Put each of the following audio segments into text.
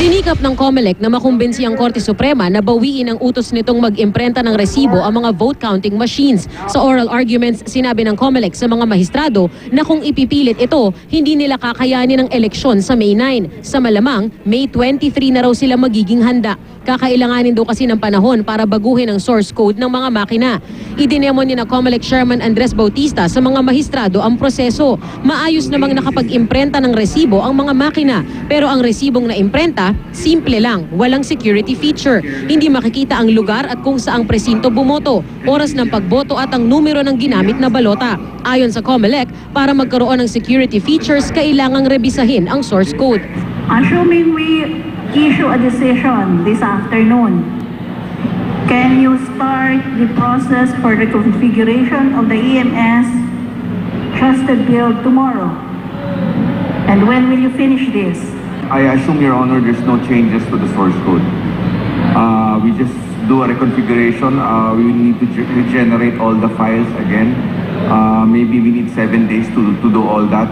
Sinikap ng COMELEC na makumbinsi ang Korte Suprema na bawiin ang utos nitong mag-imprenta ng resibo ang mga vote counting machines. Sa oral arguments, sinabi ng COMELEC sa mga maestrado na kung ipipilit ito, hindi nila kakayanin ang eleksyon sa May 9. Sa malamang, May 23 na raw sila magiging handa. Kakailanganin daw kasi ng panahon para baguhin ang source code ng mga makina. Idinemo ni na COMELEC Chairman Andres Bautista sa mga maestrado ang proseso. Maayos namang nakapag-imprenta ng resibo ang mga makina, pero ang resibong na imprenta, simple lang, walang security feature. Hindi makikita ang lugar at kung saang presinto bumoto, oras ng pagboto at ang numero ng ginamit na balota. Ayon sa COMELEC, para magkaroon ng security features, kailangang rebisahin ang source code. Assuming we issue a decision this afternoon, can you start the process for the configuration of the EMS trusted build tomorrow? And when will you finish this? I assume, Your Honor, there's no changes to the source code. We just do a reconfiguration. We need to regenerate all the files again. Maybe we need 7 days to do all that.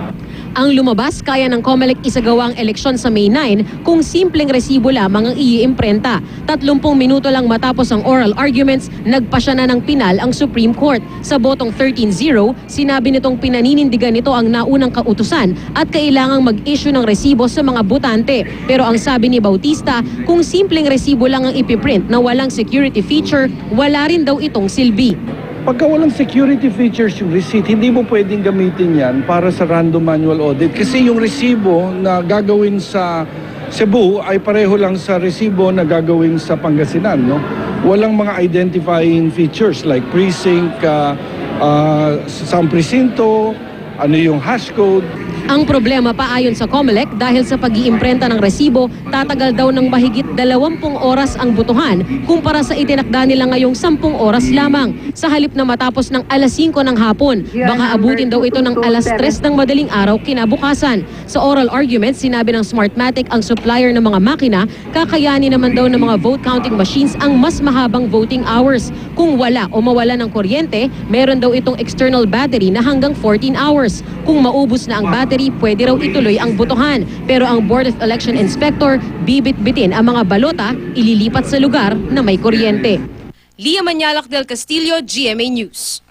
Ang lumabas, kaya ng COMELEC isagawa ang eleksyon sa May 9 kung simpleng resibo lamang ang iimprenta. 30 minuto lang matapos ang oral arguments, nagpasya na ng pinal ang Supreme Court. Sa botong 13-0, sinabi nitong pinaninindigan nito ang naunang kautusan at kailangang mag-issue ng resibo sa mga botante. Pero ang sabi ni Bautista, kung simpleng resibo lang ang ipiprint na walang security feature, wala rin daw itong silbi. Pagka walang security features yung receipt, hindi mo pwedeng gamitin yan para sa random manual audit. Kasi yung resibo na gagawin sa Cebu ay pareho lang sa resibo na gagawin sa Pangasinan. No? Walang mga identifying features like precinct, sa presinto, ano yung hash code. Ang problema pa ayon sa COMELEC dahil sa pag-iimprenta ng resibo, tatagal daw ng mahigit 20 oras ang butuhan kumpara sa itinakda nila ngayong 10 oras lamang. Sa halip na matapos ng alas 5 ng hapon, baka abutin daw ito ng alas 3 ng madaling araw kinabukasan. Sa oral argument, sinabi ng Smartmatic ang supplier ng mga makina, kakayanin naman daw ng mga vote counting machines ang mas mahabang voting hours. Kung wala o mawala ng kuryente, meron daw itong external battery na hanggang 14 hours. Kung maubos na ang battery, pwede raw ituloy ang botohan. Pero ang Board of Election Inspector, bibit-bitin ang mga balota, ililipat sa lugar na may kuryente. Lia Manyalak del Castillo, GMA News.